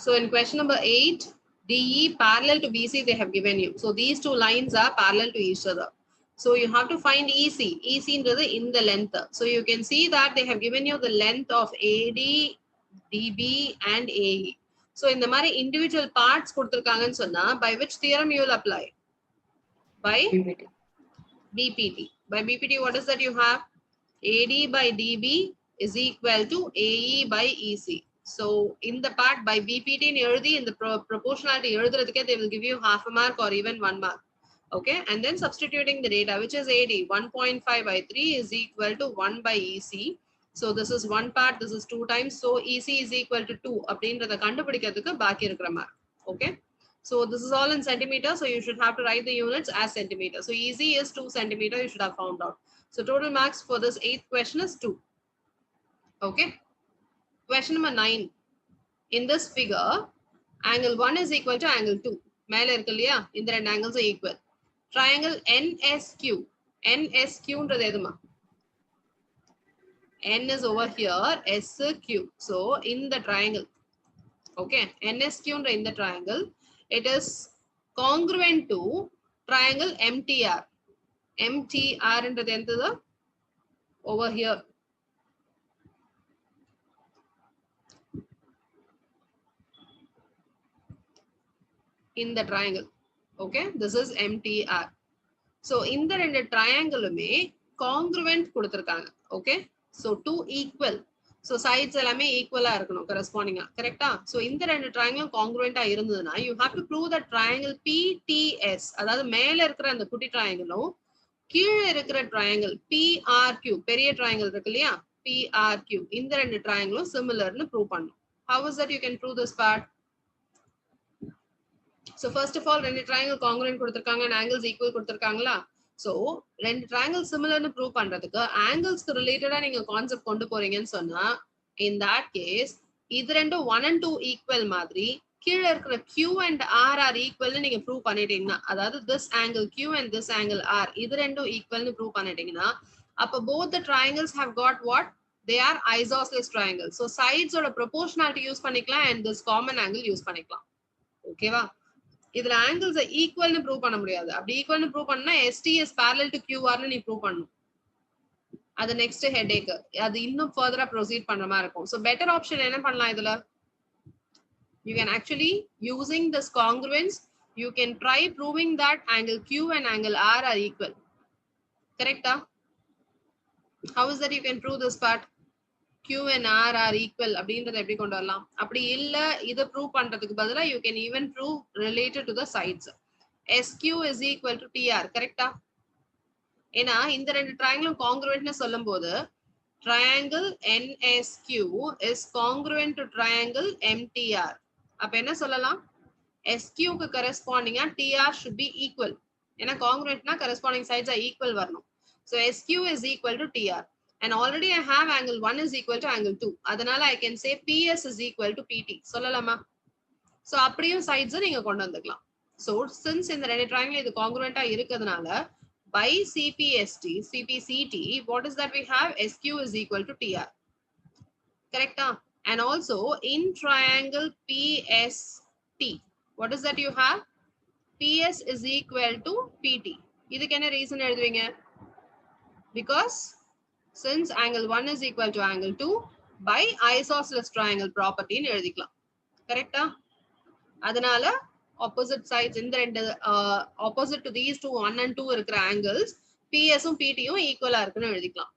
So in question number 8, DE parallel to BC they have given you. So these two lines are parallel to each other. So you have to find EC. EC in the length. So you can see that they have given you the length of AD, DB and AE. So in the mari individual parts கொடுத்திருக்காங்கன்னு சொன்னா, by which theorem you will apply? By BPT. By BPT, what is that you have? AD by DB is equal to AE by EC. So in the part by BPT in the proportionality, they will give you half a mark or even 1 mark. Okay, and then substituting the data, which is AD, 1.5 by 3 is equal to 1 by EC. So this is one part, this is 2 times. So EC is equal to 2. Okay. So this is all in centimeters. So you should have to write the units as centimeters. So EC is 2 centimeters. You should have found out. So total marks for this 8th question is 2. Okay. Question number 9. In this figure, angle 1 is equal to angle 2. மேல இருக்கு இல்லையா, இந்த ரெண்டு angles are equal. Triangle NSQ. NSQ ன்றது எதுமா? N is over here, SQ. So in the triangle, okay, NSQ in the triangle, it is congruent to triangle MTR. MTR ன்றது எந்தது? Over here. In the triangle. Okay, this is MTR. So in the ரெண்டு triangleமே congruent கொடுத்திருக்காங்க. Okay, so two equal. So sides எல்லாமே equal இருக்கணும் corresponding. Correct? So இந்த ரெண்டு triangle congruent இருந்ததுனா, you have to prove that triangle PTS, அதாவது மேல இருக்கிற அந்த குட்டி triangle கீழே இருக்கிற triangle PRQ, பெரிய triangle இருக்கு இல்லையா, PRQ, இந்த ரெண்டு triangle similarனு prove பண்ணணும். How is that you can prove this part? So first of all, ரெண்டு triangle congruent கொடுத்திருக்காங்க and angles equal கொடுத்திருக்காங்களா? So ரெண்டு triangle similar னு prove பண்றதுக்கு angles க்கு ரிலேட்டடா நீங்க கான்செப்ட் கொண்டு போறீங்கன்னு சொன்னா, in that case இது ரெண்டும் 1 and 2 equal மாதிரி கீழ இருக்கிற Q and R are equal னு நீங்க prove பண்ணிட்டீங்கன்னா, அதாவது this angle Q and this angle R இது ரெண்டும் equal னு prove பண்ணிட்டீங்கன்னா, அப்ப both the triangles have got what? They are isosceles triangles. So sides ஓட proportionality யூஸ் பண்ணிக்கலாம் and this common angle use பண்ணிக்கலாம். ஓகேவா? இதுல angles equal னு prove பண்ண முடியாது. அப்படி equal னு prove பண்ணா ST is parallel to QR னு நீ prove பண்ணணும். அது next headache. அது இன்னும் further proceed பண்ற மாதிரி இருக்கும். So better option என்ன பண்ணலாம் இதுல? You can actually, using this congruence, you can try proving that angle Q and angle R are equal. Correct? How is that you can prove this part? Q and R are equal அப்படின்றத எப்படி கொண்டு வரலாம்? அப்படி இல்ல இத prove பண்றதுக்கு பதிலா you can even prove related to the sides. SQ is equal to TR. கரெக்ட்டா? ஏனா இந்த ரெண்டு triangle congruent னு சொல்லும்போது triangle NSQ is congruent to triangle MTR. அப்ப என்ன சொல்லலாம்? SQ க்கு corresponding TR should be equal. ஏனா congruent னா corresponding sides are equal வரணும். So SQ is equal to TR. And already I have angle 1 is equal to angle 2. அதனால I can say PS is equal to PT. சொல்லலாமா? So அப்படியும் sides நீங்க கொண்டு வந்துக்கலாம். So since இந்த ரெண்டு triangle இது congruent இருக்கிறதுனால by CPCT, what is that we have? SQ is equal to TR. Correct? And also in triangle PST, what is that you have? PS is equal to PT. இதுக்கு என்ன reason எழுதுவீங்க? Because since angle 1 is equal to angle 2 by isosceles triangle property னு எழுதிக்கலாம். கரெக்ட்டா? அதனால opposite sides இந்த ரெண்டு opposite to these two 1 and 2 இருக்கிற angles PS உம் PT உம் ஈக்குவலா இருக்குன்னு எழுதிக்கலாம்.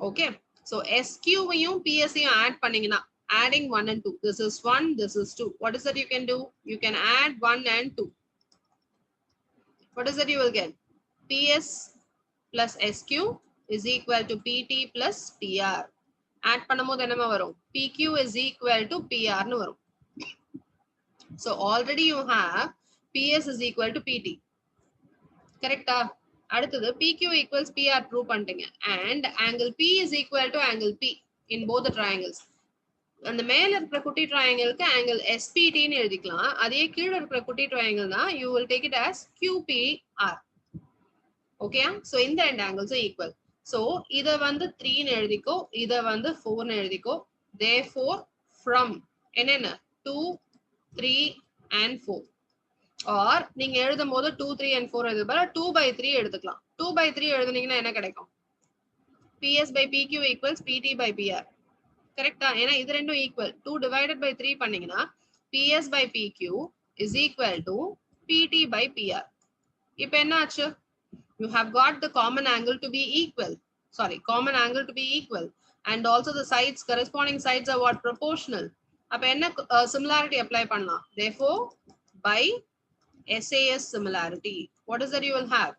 Okay, so SQ வையும் PS ஐயும் ஆட் பண்ணீங்கன்னா, adding 1 and 2, this is 1, this is 2, what is that you can do? You can add 1 and 2. What is that you will get? PS plus SQ is equal to PT plus TR. Add பண்ணும்போது என்னமா வரும்? PQ is equal to PR னு வரும். So already you have PS is equal to PT. Correct? அடுத்தது PQ equals PR prove பண்ணிட்டீங்க. And angle P is equal to angle P in both the triangles. அந்த மேல இருக்கிற குட்டி triangleக்கு angle SPT னு எழுதிக்கலாம். அதே கீழ இருக்கிற குட்டி triangle தான் you will take it as QPR. Okay? So இந்த ரெண்டு angles are equal. So இத வந்து 3 னு எழுதிக்கோ, இத வந்து 4 னு எழுதிக்கோ. Therefore from என்னென்ன 2, 3 and 4. Or நீங்க எழுதும் போது 2, 3 and 4 எழுதும் போது 2/3 எடுத்துக்கலாம். 2/3 எழுதுனீங்கன்னா என்ன கிடைக்கும்? PS by PQ equals PT by PR. கரெக்டா? ஏன்னா இது ரெண்டும் ஈக்குவல். 2 divided by 3 பண்ணீங்கன்னா PS by PQ is equal to PT by PR. இப்ப என்ன ஆச்சு? You have got the common angle to be equal. Sorry, common angle to be equal. And also the sides, corresponding sides are what? Proportional. அப்ப என்ன similarity apply பண்ணலாம்? Therefore, by SAS similarity, what is that you will have?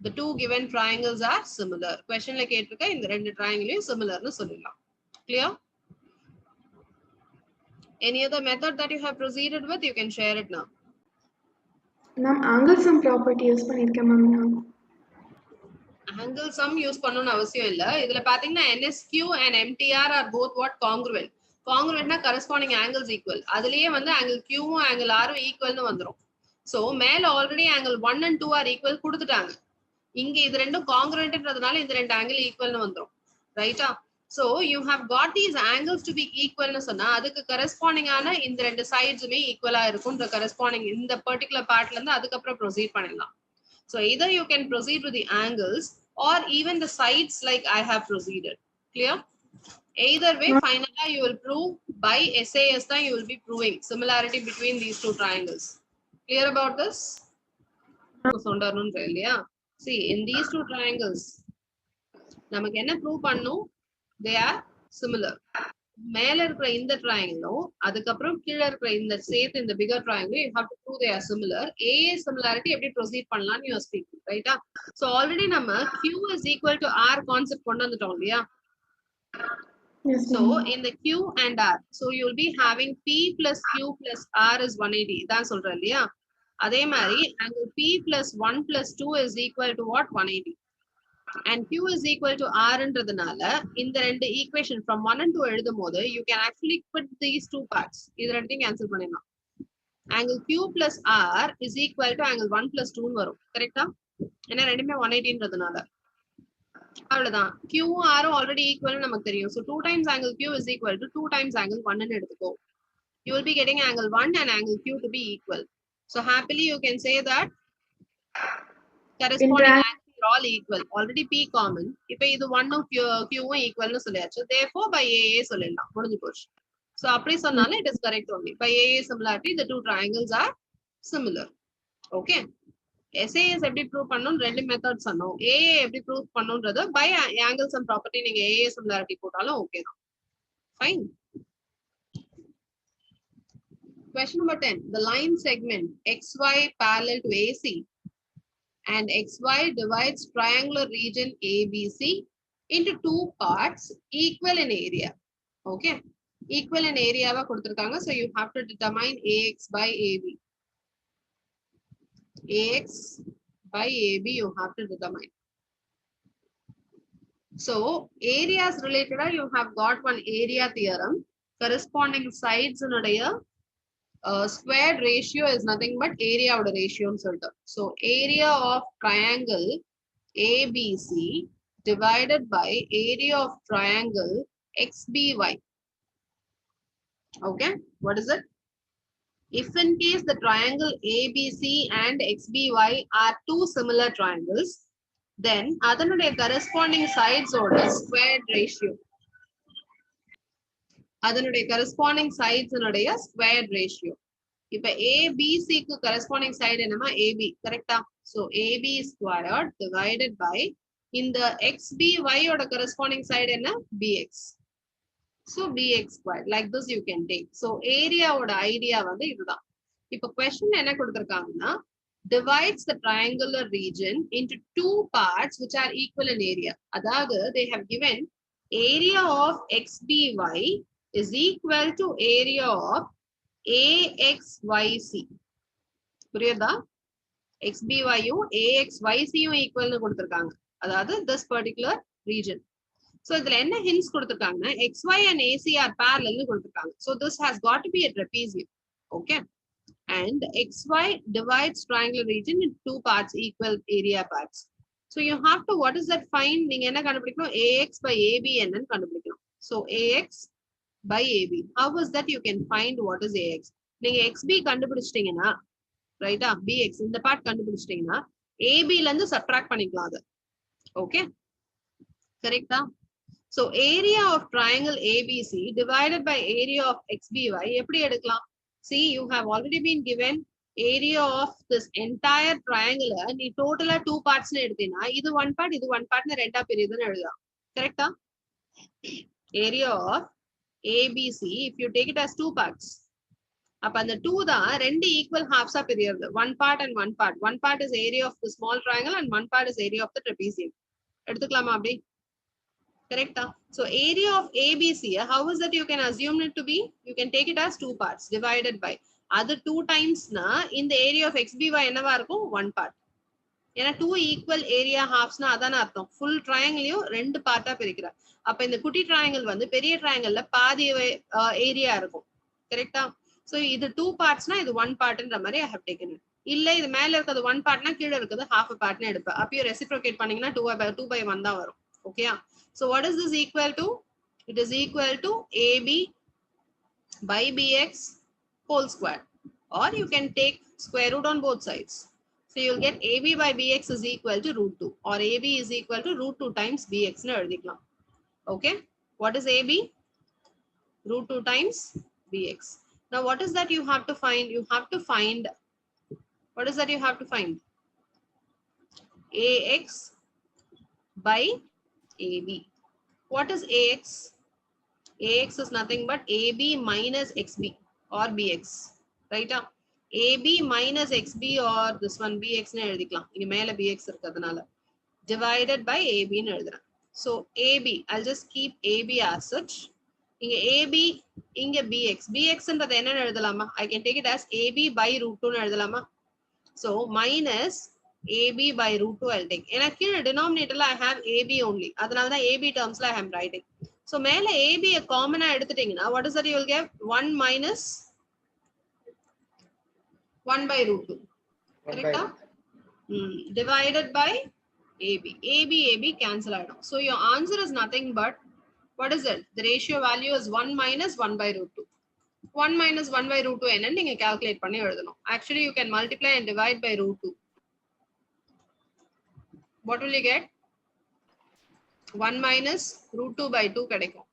The two given triangles are similar. Question like கேட்டிருக்க இந்த ரெண்டு triangle similar னு சொல்லிடலாம். Clear? Any other method that you have proceeded with, you can share it now. Ma'am, angle sum property use பண்ணிருக்கேன் ma'am. Angle sum use பண்ணனும் அவசியம் இல்ல. இதுல பாத்தீங்கன்னா NSQ and MTR are both what? Congruent. Congruentனா corresponding angles equal. அதுலயே வந்து angle Q உம் angle R உம் equal னு வந்துரும். So மேல already angle 1 and 2 are equal கொடுத்துட்டாங்க. இங்க இது ரெண்டும் congruentன்றதுனால இந்த ரெண்டு angle equal னு வந்துரும். ரைட்டா? So you have got these angles to be equal னு சொன்னா அதுக்கு corresponding ஆன இந்த ரெண்டு sides உமே equal ஆ இருக்கும்ன்ற corresponding இந்த particular partல இருந்து அதுக்கு அப்புறம் proceed பண்ணிடலாம். So either you can proceed with the angles or even the sides like I have proceeded. Clear? Either way, finally you will prove by SAS that you will be proving similarity between these two triangles. Clear about this? See, in these two triangles, நமக்கு என்ன prove பண்ணனும்? They are similar. மேல இருக்கிற இந்த triangle அதுக்கப்புறம் கீழ இருக்கிற இந்த சேர்த்து இந்த bigger triangle, you have to prove they are similar. AA similarity எப்படி proceed பண்ணலாம்னு you are speaking, right? So already நம்ம Q is equal to R concept கொண்டு வந்துட்டோம் இல்லையா? Yes, so in the Q and R, so you will be having P plus Q plus R is 180. இதான் சொல்றேன் இல்லையா? அதே மாதிரி angle P plus 1 plus 2 is equal to what? 180. And Q is equal to R ன்றதுனால இந்த ரெண்டு equation from 1 and 2 எழுதும் போது you can actually put these two parts. இது ரெண்டையும் cancel பண்ணிடலாம். Angle Q plus R is equal to angle 1 plus 2 வரும். கரெக்டா? ஏன்னா ரெண்டுமே 180ன்றதுனால. அவ்வளவுதான். Q உம் R உம் already equal னு நமக்கு தெரியும். So 2 times angle Q is equal to 2 times angle 1 ன்னு எடுத்துக்கோ. You will be getting angle 1 and angle Q to be equal. So happily you can say that corresponding angles are all equal. Already P common. இப்போ இது 1 உம் Q உம் equal னு சொல்லியாச்சு. Therefore by AA சொல்லிடலாம். முடிஞ்சு போச்சு. So அப்படி சொன்னாலும் it is correct only. By AA similarity, the two triangles are similar. Okay. SAS எப்படி prove பண்ணனும்? ரெண்டு மெத்தட்ஸ் சொன்னோம். AA எப்படி prove பண்ணனும்ன்றது by angle sum property நீங்க AA similarity போட்டாலும் ஓகே தான். Fine. Question number 10. The line segment XY parallel to AC and XY divides triangular region ABC into two parts equal in area. Okay. Equal in area வா கொடுத்திருக்காங்க. So you have to determine AX by AB. AX by AB you have to determine. So areas related, you have got one area theorem. Corresponding sides உடைய squared ratio is nothing but area oda ratio னு சொல்லிட்டோம். So area of triangle ABC divided by area of triangle XBY. Okay, what is it? If in case the triangle ABC and XBY are two similar triangles, then அதனுடைய corresponding sides ஓட squared ratio. அதனுடைய corresponding sides உடைய squared ratio. இப்ப ABC க்கு corresponding side என்னமா AB, கரெக்டா? So AB squared divided by இந்த XBY ஓட corresponding side என்ன? BX. So BX squared. Like this you can take. So area ஓட idea வந்து இதுதான். இப்ப question என்ன கொடுத்திருக்காங்கன்னா divides the triangular region into two parts which are equal in area. அதாவது they have given area of XBY is equal to area of AXYC. புரியுதா? XBY யும் AXYC யும் equal னு கொடுத்திருக்காங்க. அதாவது this particular region. So இதுல என்ன hints கொடுத்திருக்காங்கன்னா XY and AC are parallel னு கொடுத்திருக்காங்க. So this has got to be a trapezium. Okay. And XY divides triangular region into two parts, equal area parts. So you have to, what is that find? நீங்க என்ன கண்டுபிடிக்கணும்? AX by AB என்னன்னு கண்டுபிடிக்கணும். So AX by AB. How is that you can find what is AX? நீங்க XB கண்டுபிடிச்சிட்டீங்கன்னா ரைட்டா BX இந்த part கண்டுபிடிச்சிட்டீங்கன்னா AB ல இருந்து சப்ட்ராக்ட் பண்ணிக்கலாம் அது. ஓகே கரெக்ட்டா? So area of triangle ABC divided by area of XBY எப்படி எடுக்கலாம்? See, you have already been given area of this entire triangle. நீ டோட்டலா 2 parts னு எடுத்தீனா இது 1 part இது 1 part னு ரெண்டா பிரியுதுன்னு எழுதலாம். கரெக்ட்டா? Area of ABC if you take it as 2 parts. அப்ப அந்த 2 தான் ரெண்டு equal halves ஆ பிரியுது. 1 part and 1 part. 1 part is area of the small triangle and 1 part is area of the trapezium. எடுத்துக்கலாமா அப்படி? Correct? So area of ABC, how is that you can assume it to be? You can take it as 2 parts divided by. Other 2 times na in the area of XBY என்னவா இருக்கும் 1 part. ஏன்னா 2 equal area halves na அதான அர்த்தம். Full triangle ரெண்டு பார்ட்டா பிரிக்கிறார். அப்ப இந்த குட்டி triangle வந்து பெரிய triangleல பாதி ஏரியா இருக்கும். கரெக்ட்டா? So இது 2 parts na இது 1 partன்ற மாதிரி I have taken it. இல்ல இது மேல இருக்கிறது 1 part na கீழ இருக்கிறது half a part னு எடுப்பேன். அப்போ reciprocate பண்ணீங்கன்னா 2/1 தான் வரும். ஓகேயா? So what is this equal to? It is equal to AB by BX whole square. Or you can take square root on both sides. So you'll get AB by BX is equal to √2 or AB is equal to √2 times BX. Okay. What is AB? √2 times BX. Now what is that you have to find? You have to find, what is that you have to find? AX by AB. What is AX? AX is nothing but AB minus XB or BX. Right? AB minus XB or this one BX னு எழுதிக்கலாம். இங்க மேல BX இருக்கிறதுனால divided by AB னு எழுதுறேன். So AB, I'll just keep AB as such. இங்க AB, இங்க BX. BX ன்றது என்னன்னு எழுதலாமா? I can take it as AB by √2 னு எழுதலாமா? So minus AB by √2 I'll take. ஏன்னா கீழ denominatorல I have AB only. அதனால தான் AB termsல I am writing. So மேல AB common எடுத்துட்டீங்கன்னா what is that you will get? 1 minus 1 by √2. Correct? Divided by AB. AB cancel ஆயிடும். So your answer is nothing but what is it? The ratio value is 1 minus 1 by √2. 1 minus 1 by √2 என்னன்னு நீங்க calculate பண்ணி எழுதணும். Actually you can multiply and divide by √2. What will you get? 1 minus √2 by 2 கிடைக்கும்.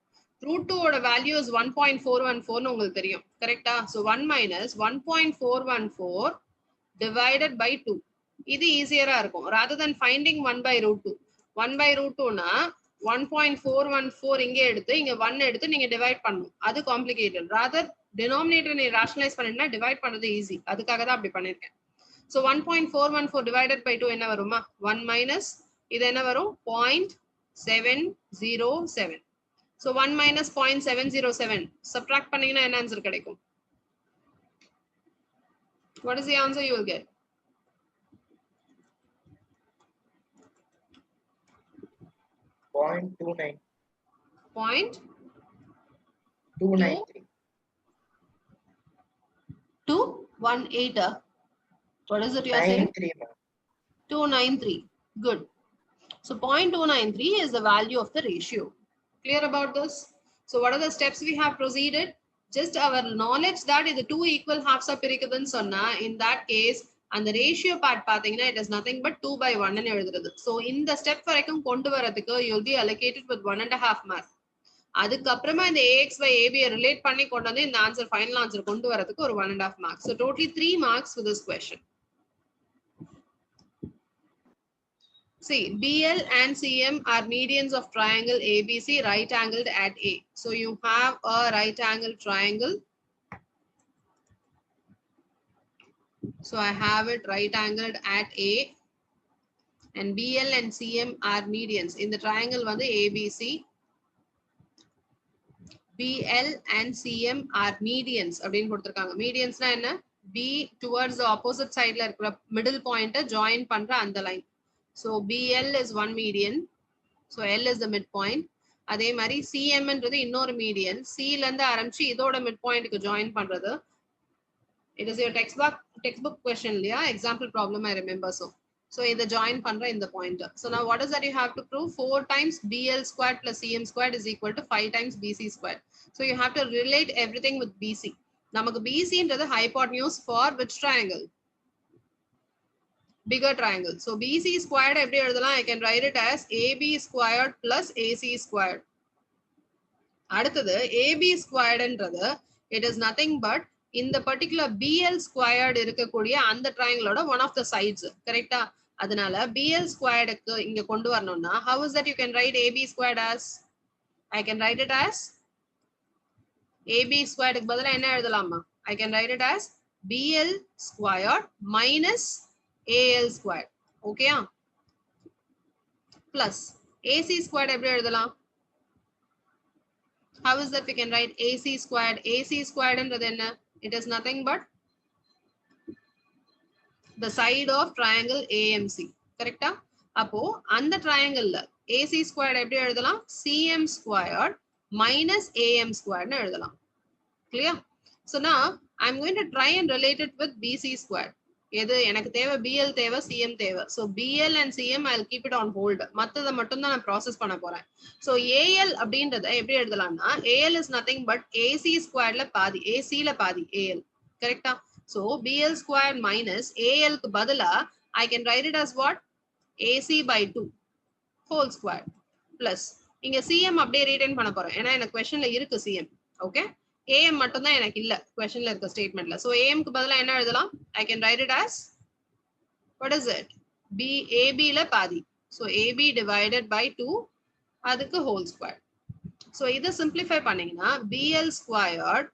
√2 ஓட value is 1.414 னு உங்களுக்கு தெரியும். கரெக்ட்டா? So 1 minus 1.414 divided by 2. இது ஈஸியரா இருக்கும். Rather than finding 1 by √2. 1 by √2 னா 1.414 இங்க எடுத்து இங்க 1 எடுத்து நீங்க டிவைட் பண்ணணும். அது complicated. Rather denominator நீ rationalize பண்ணினா டிவைட் பண்றது ஈஸி. அதுக்காக தான் அப்படி பண்ணிருக்கேன். So 1.414 divided by 2 என்ன வருமா? 1 minus இது என்ன வரும்? 0.707. So 1 minus 0.707 subtract பண்ணீங்கன்னா என்ன ஆன்சர் கிடைக்கும்? What is the answer you will get? Point 218. What is it you are saying? 293. Good. So 0.293 is the value of the ratio. Clear about this? So what are the steps we have proceeded? Just our knowledge that is the 2 equal halves are பிரிக்குதுன்னு சொன்னா in that case and the ratio part பாத்தீங்கன்னா it is nothing but 2/1 ன்னு எழுதுறது. So இந்த step வரைக்கும் கொண்டு வரதுக்கு you will be allocated with 1.5 mark. அதுக்கப்புறமா இந்த AX by AB relate பண்ணி கொண்டு வந்து இந்த ஆன்சர் ஃபைனல் ஆன்சர் கொண்டு வரதுக்கு ஒரு 1.5 marks. So totally 3 marks for this question. See, BL and CM are medians of triangle ABC right angled at A. So you have a right angle triangle. So I have it right angled at A. And BL and CM are medians. In the triangle one the ABC. BL and CM are medians. அப்படின்னு கொடுத்திருக்காங்க. Mediansனா என்ன? B towards the opposite sideல இருக்கிற middle point join பண்ற அந்த line. So BL is one median. So L is the midpoint. அதே மாதிரி CM ன்றது இன்னொரு median. C ல இருந்து ஆரம்பிச்சு இதோட midpoint க்கு join பண்றது. It is your textbook question இல்லையா? Example problem I remember so. So in the join பண்ற இந்த point. So now what is that you have to prove? 4 times BL squared plus CM squared is equal to 5 times BC squared. So you have to relate everything with BC. நமக்கு BC என்றது hypotenuse for which triangle? Bigger triangle. So BC squared எப்படி எழுதலாம்? I can write it as AB squared plus AC squared. அடுத்தது AB squared என்றது it is nothing but இந்த particular BL squared இருக்கக்கூடிய அந்த triangleோட one of the sides. கரெக்டா? அதனால BL squared க்கு இங்க கொண்டு வரணும்னா how is that you can write AB squared as? I can write it as AB squared க்கு பதிலா என்ன எழுதலாமா? I can write it as BL squared minus AL squared. Okay? Plus AC squared எப்படி எழுதலாம்? How is that we can write AC squared? AC squared என்றது என்ன? It is nothing but the side of triangle AMC. Correcta? அப்போ அந்த triangle AC squared எப்படி எழுதலாம்? CM squared minus AM squared னு எழுதலாம். Clear? So now I'm going to try and relate it with BC squared. எது எனக்கு தேவை BL தேவை CM தேவை. So BL and CM I'll keep it on hold. மத்தத மட்டும் தான் நான் process பண்ண போறேன். So AL அப்படின்றத எப்படி எழுதலாம்னா AL is nothing but AC squaredல பாதி AC ல பாதி AL. கரெக்ட்டா? So BL squared minus AL க்கு பதிலா I can write it as what? AC by 2 whole square plus இங்க CM அப்படியே retain பண்ண போறேன். ஏன்னா எனக்கு questionல இருக்கு CM. Okay? AM மட்டும் தான் எனக்கு இல்ல questionல இருக்க statementல. So AM க்கு பதிலா என்ன எழுதலாம்? I can write it as what is it? AB ல பாதி. So AB divided by 2 அதுக்கு whole square. So இத simplify பண்ணீங்கன்னா BL squared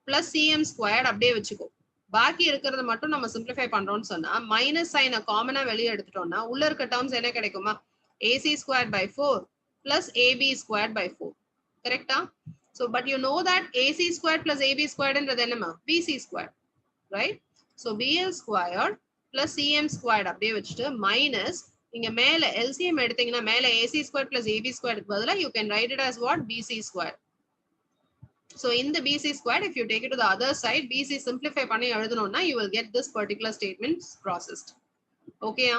plus CM squared அப்படியே வச்சுக்கோ. பாக்கி இருக்கிறது மட்டும் நம்ம simplify பண்றோம்னு சொன்னா minus sign காமனா வெளிய எடுத்துட்டோம்னா உள்ள இருக்க terms என்ன கிடைக்குமா? AC squared by 4 plus AB squared by 4. Correcta? So but you know that AC squared plus AB squared என்றது என்னமா? BC squared. Right? So BL squared plus CM squared அப்படியே வச்சுட்டு minus இங்க மேல LCM எடுத்தீங்கன்னா மேல AC squared plus AB squared க்கு பதிலா you can write it as what? BC squared. So in the BC squared, if you take it to the other side, BC simplify பண்ணி எழுதணும்னா you will get this particular statement processed. Okay?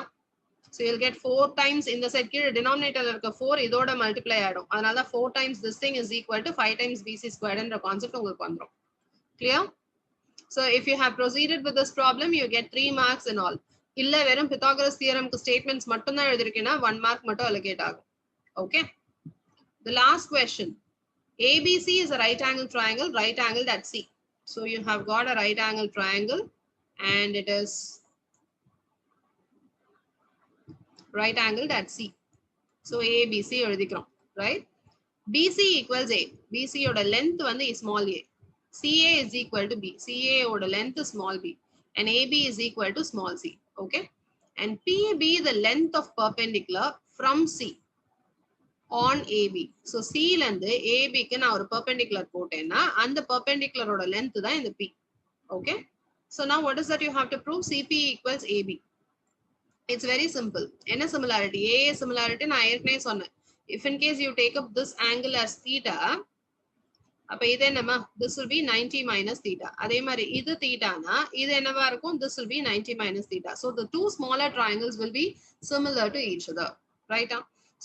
So you'll get 4 times in the side கீழ denominator இருக்க 4 இதோட multiply ஆயிடும். அதனால 4 times this thing is equal to 5 times BC squared என்ற concept உங்களுக்கு வந்துரும். Clear? So if you have proceeded with this problem, you get 3 marks in all. இல்ல வெறும் Pythagoras theorem க்கு statements மட்டும் தான் எழுதிருக்கீனா 1 mark மட்டும் allocate ஆகும். Okay? The last question. ABC is a right angle triangle, right angled at C. So you have got a right angle triangle and it is right angled at C. So ABC எழுதிக்கிறோம், right? BC equals A. BC ஓட length வந்து small a. CA is equal to B. CA ஓட length small b. And AB is equal to small c. Okay? And PB the length of perpendicular from C on AB. So C ல இருந்து AB க்கு நான் ஒரு perpendicular போட்டேன்னா அந்த perpendicular ஓட length தான் இந்த P. Okay? So now what is that you have to prove? CP equals AB. It's very simple. என்ன similarity? AA similarity நான் ஏற்கனவே சொன்னேன். If in case you take up this angle as theta, அப்ப இது என்னமா? This will be 90 minus theta. அதே மாதிரி இது thetaனா இது என்னவா இருக்கும்? This will be 90 minus theta. So the two smaller triangles will be similar to each other. Right?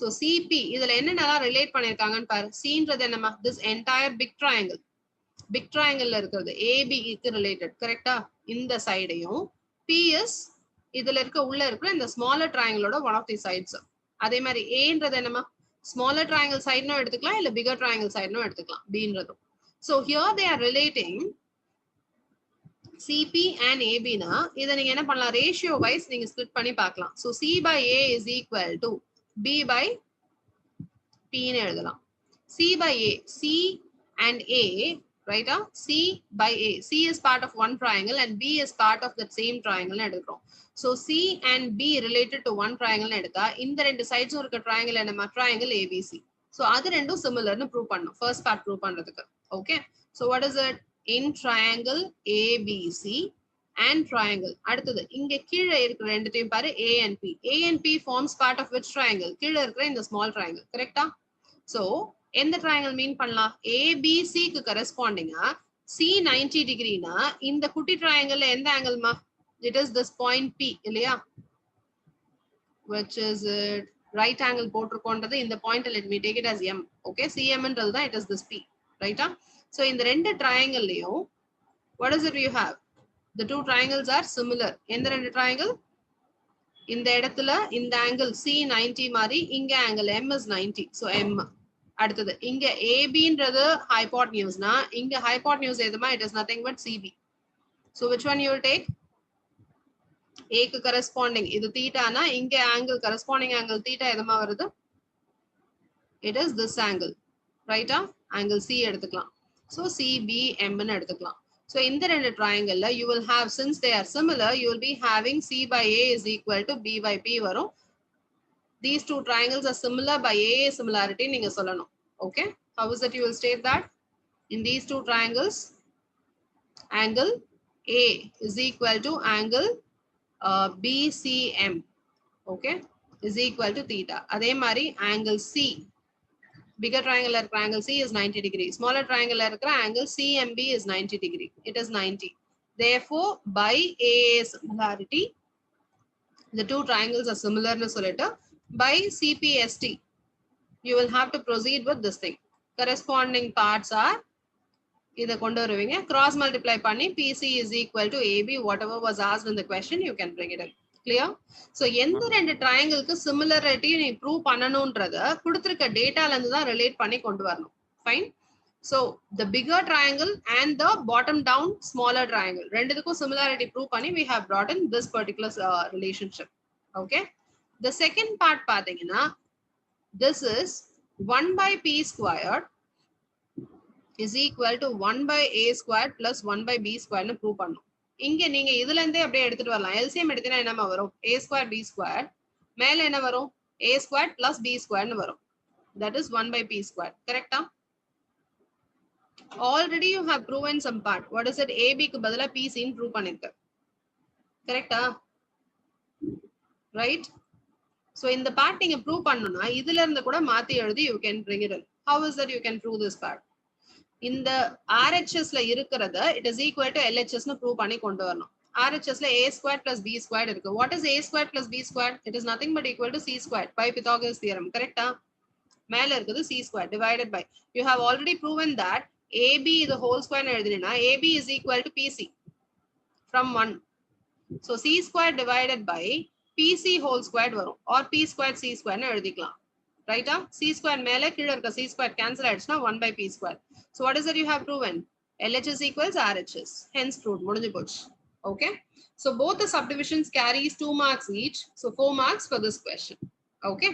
So CP இதுல என்னென்னலாம் ரிலேட் பண்ணிருக்காங்கன்னு பாரு. Cன்றது என்னமா? This entire big triangle. Big triangle இருக்கிறது AB க்கு related. கரெக்ட்டா? இந்த சைடையும் P is இதுல இருக்க உள்ள இருக்கிற இந்த smaller triangleோட one of the sides. அதே மாதிரி Aன்றது என்னமா? Smaller triangle side நோ எடுத்துக்கலாம் இல்ல bigger triangle side நோ எடுத்துக்கலாம். Bன்றதும். So here they are relating CP and AB னா இத நீங்க என்ன பண்ணலாம்? Ratio wise நீங்க split பண்ணி பார்க்கலாம். So C by A is equal to B by P னு எழுதலாம். C by A. C and A, right? C by A. C is part of one triangle and B is part of that same triangle னு எடுக்கிறோம். So C and B related to one triangle னு எடுத்தா இந்த ரெண்டு sides இருக்க triangle என்னமா? Triangle ABC. So அது ரெண்டும் similar னு prove பண்ணனும். First part prove பண்றதுக்கு. Okay? So what is it? In triangle ABC and triangle. அடுத்தது இங்க கீழ இருக்கிற ரெண்டுத்தையும் பாரு A and P. A and P forms part of which triangle? கீழ இருக்கிற இந்த small triangle. Correctா? So எந்த triangle மீன் பண்ணலாம்? ABC க்கு corresponding C 90 degree னா இந்த குட்டி triangle எந்த angle மா? It is this point P இல்லையா, which is it right angle போட்டிருக்கோன்றது இந்த point, let me take it as M. Okay, CM ன்றதுதான், it is this P, right? So இந்த ரெண்டு triangleலயும் what is it you have? The two triangles are similar. எந்த ரெண்டு triangle? இந்த இடத்துல இந்த angle C 90 மாதிரி, இங்க angle M is 90. So M. அடுத்தது இங்க AB ன்றது hypotenuse னா, இங்க hypotenuse எதுமா, it is nothing but CB. So which one you will take? A க்கு corresponding இது theta னா, இங்க angle corresponding angle theta எதுமா வருது? It is this angle, right? Angle C எடுத்துக்கலாம். So CBM ன்னு எடுத்துக்கலாம். So in the ரெண்டு triangle you will have, since they are similar, you will be having C by A is equal to B by P வரும். These two triangles are similar by A similarity நீங்க சொல்லணும். Okay, how is it you will state that? In these two triangles, angle A is equal to angle BCM, okay, is equal to theta. அதே மாதிரி angle C, bigger triangle angle C is 90 degree. Smaller triangle angle CMB is 90 degree. It is 90. Therefore, by A similarity, the two triangles are similar. By CPST, you will have to proceed with this thing. Corresponding parts are இதை கொண்டு வருவீங்க, cross multiply பண்ணி PC is equal to AB, whatever was asked in the question, you can bring it in. Clear? So எந்த ரெண்டு triangleக்கு similarity நீ prove பண்ணணும்ன்றத கொடுத்திருக்க டேட்டால இருந்து தான் ரிலேட் பண்ணி கொண்டு வரணும். Fine. So the bigger triangle and the bottom down smaller triangle, ரெண்டுத்துக்கும் similarity prove பண்ணி we have brought in this particular relationship. Okay. The second part பாத்தீங்கன்னா, this is 1 by P squared is equal to 1 by A squared plus 1 by B squared னு prove பண்ணும். இங்க நீங்க இதுல இருந்தே அப்படியே எடுத்துட்டு வரலாம். LCM எடுத்தீங்கன்னா என்னமா வரும்? A squared B squared, மேல என்ன வரும்? A squared plus B squared னு வரும். That is 1 by P squared. Correct? Already you have proven some part. What is it? AB க்கு பதிலா PC ன்னு prove பண்ணிருக்க. Correct? Right? So இந்த part நீங்க prove பண்ணனும்னா இதுல இருந்து கூட மாத்தி எழுதி you can bring it in. How is that you can prove this part? இந்த RHS ல இருக்குறத it is equal to LHS னு prove பண்ணி கொண்டு வரணும். RHS ல A squared plus B squared இருக்கு. What is A squared plus B squared? It is nothing but equal to C squared by Pythagoras theorem. Correct? மேல இருக்குது C squared divided by. You have already proven that AB the whole square எழுதினா AB is equal to PC from 1. So C squared divided by PC whole squared வரும், or P squared C squared னு எழுதிக்கலாம். Right? C squared மேல கீழ இருக்க C squared cancel ஆயிடுச்சுனா 1 by P squared. So what is that you have proven? LHS equals RHS. Hence proved. முடிஞ்சு போச்சு. Okay. So both the subdivisions carries 2 marks each. So 4 marks for this question. Okay.